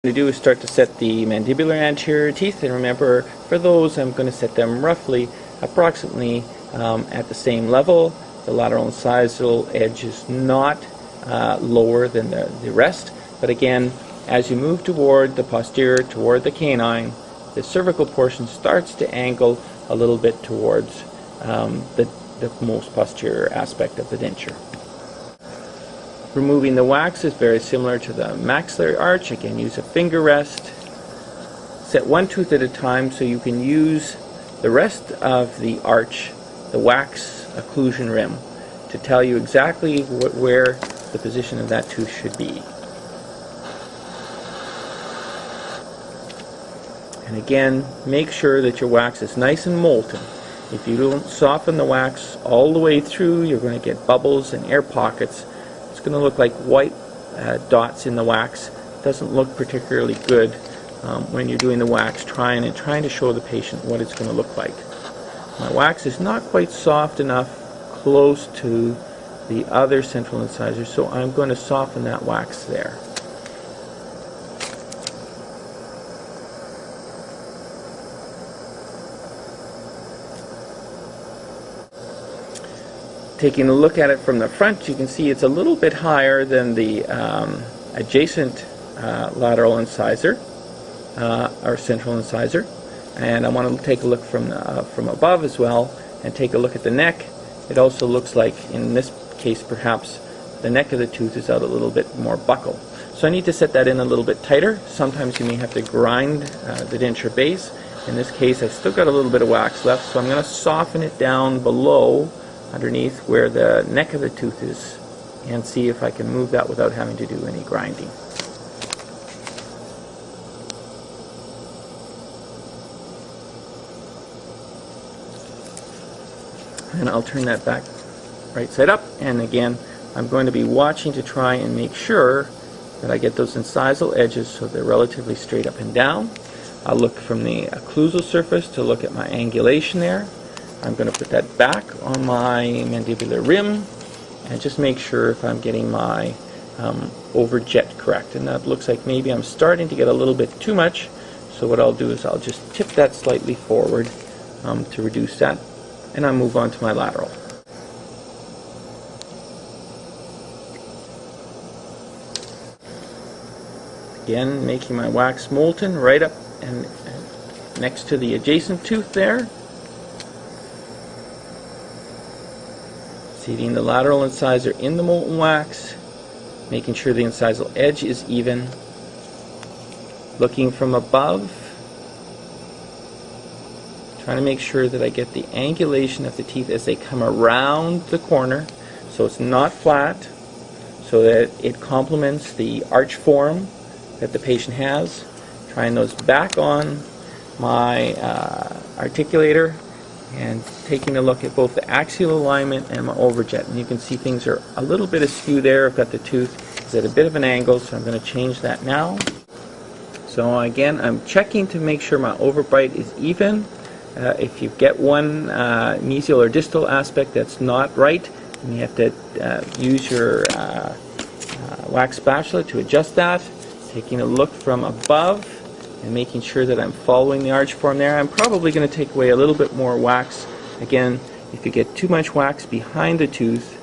To do is start to set the mandibular anterior teeth, and remember, for those I'm going to set them roughly approximately at the same level. The lateral incisal edge is not lower than the rest, but again, as you move toward the posterior, toward the canine, the cervical portion starts to angle a little bit towards the most posterior aspect of the denture. Removing the wax is very similar to the maxillary arch. Again, use a finger rest. Set one tooth at a time so you can use the rest of the arch, the wax occlusion rim, to tell you exactly where the position of that tooth should be. And again, make sure that your wax is nice and molten. If you don't soften the wax all the way through, you're going to get bubbles and air pockets. It's going to look like white dots in the wax. It doesn't look particularly good when you're doing the wax, trying to show the patient what it's going to look like. My wax is not quite soft enough close to the other central incisor, so I'm going to soften that wax there. Taking a look at it from the front, you can see it's a little bit higher than the adjacent lateral incisor or central incisor, and I want to take a look from above as well and take a look at the neck. It also looks like, in this case perhaps, the neck of the tooth is out a little bit more buccal. So I need to set that in a little bit tighter. Sometimes you may have to grind the denture base. In this case, I've still got a little bit of wax left, so I'm going to soften it down below, underneath where the neck of the tooth is, and see if I can move that without having to do any grinding. And I'll turn that back right side up, and again I'm going to be watching to try and make sure that I get those incisal edges so they're relatively straight up and down. I'll look from the occlusal surface to look at my angulation there. I'm going to put that back on my mandibular rim and just make sure if I'm getting my overjet correct. And that looks like maybe I'm starting to get a little bit too much, so what I'll do is I'll just tip that slightly forward to reduce that, and I'll move on to my lateral. Again, making my wax molten right up and next to the adjacent tooth there. Seating the lateral incisor in the molten wax, making sure the incisal edge is even. Looking from above, trying to make sure that I get the angulation of the teeth as they come around the corner, so it's not flat, so that it complements the arch form that the patient has. Trying those back on my articulator, and taking a look at both the axial alignment and my overjet. And you can see things are a little bit askew there. I've got the tooth is at a bit of an angle, so I'm going to change that now. So again, I'm checking to make sure my overbite is even. If you get one mesial or distal aspect that's not right, you have to use your wax spatula to adjust that. Taking a look from above and making sure that I'm following the arch form there. I'm probably going to take away a little bit more wax. Again, if you get too much wax behind the tooth,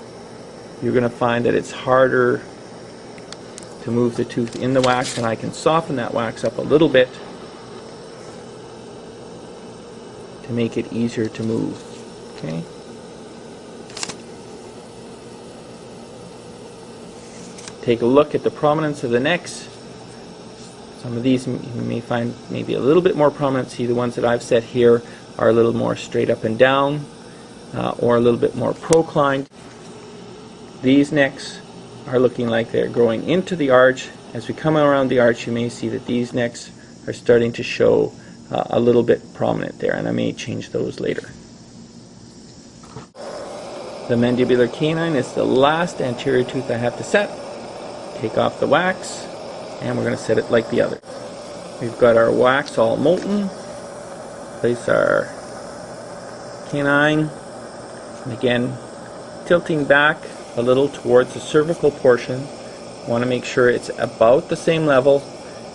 you're going to find that it's harder to move the tooth in the wax, and I can soften that wax up a little bit to make it easier to move. Okay. Take a look at the prominence of the necks. Some of these you may find maybe a little bit more prominent. See, the ones that I've set here are a little more straight up and down, or a little bit more proclined. These necks are looking like they're growing into the arch. As we come around the arch, you may see that these necks are starting to show a little bit prominent there, and I may change those later. The mandibular canine is the last anterior tooth I have to set. Take off the wax, and we're going to set it like the other. We've got our wax all molten. Place our canine, and again tilting back a little towards the cervical portion. Want to make sure it's about the same level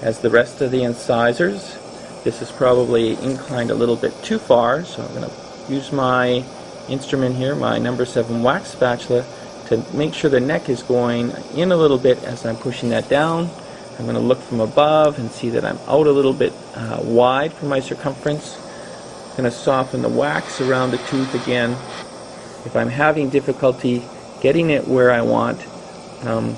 as the rest of the incisors. This is probably inclined a little bit too far, so I'm going to use my instrument here, my number 7 wax spatula, to make sure the neck is going in a little bit as I'm pushing that down. I'm going to look from above and see that I'm out a little bit wide for my circumference. I'm going to soften the wax around the tooth again. If I'm having difficulty getting it where I want,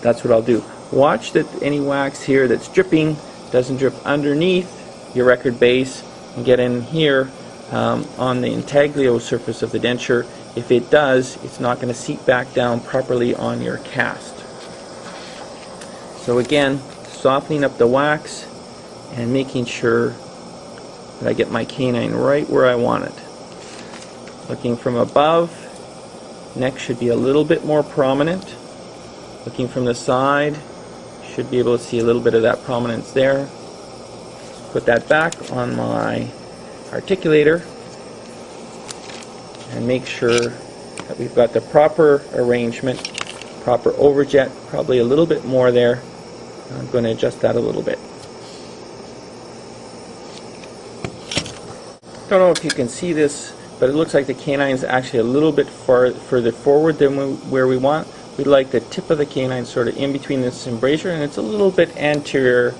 that's what I'll do. Watch that any wax here that's dripping doesn't drip underneath your record base and get in here on the intaglio surface of the denture. If it does, it's not going to seep back down properly on your cast. So again, softening up the wax and making sure that I get my canine right where I want it. Looking from above, neck should be a little bit more prominent. Looking from the side, should be able to see a little bit of that prominence there. Put that back on my articulator and make sure that we've got the proper arrangement, proper overjet, probably a little bit more there. I'm going to adjust that a little bit. Don't know if you can see this, but it looks like the canine is actually a little bit further forward than where we want. We'd like the tip of the canine sort of in between this embrasure, and it's a little bit anterior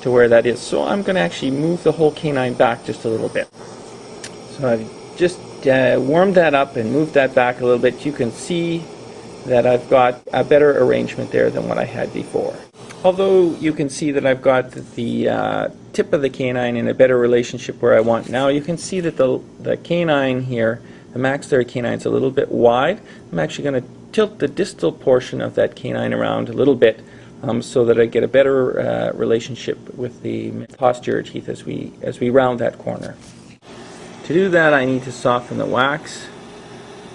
to where that is. So I'm going to actually move the whole canine back just a little bit. So I've just warmed that up and moved that back a little bit. You can see that I've got a better arrangement there than what I had before. Although you can see that I've got the tip of the canine in a better relationship where I want. Now you can see that the canine here, the maxillary canine, is a little bit wide. I'm actually going to tilt the distal portion of that canine around a little bit so that I get a better relationship with the posterior teeth as we round that corner. To do that, I need to soften the wax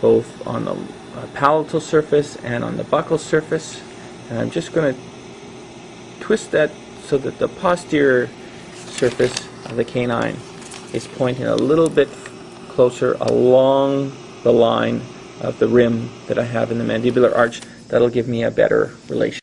both on the palatal surface and on the buccal surface, and I'm just going to twist that so that the posterior surface of the canine is pointing a little bit closer along the line of the rim that I have in the mandibular arch. That'll give me a better relation.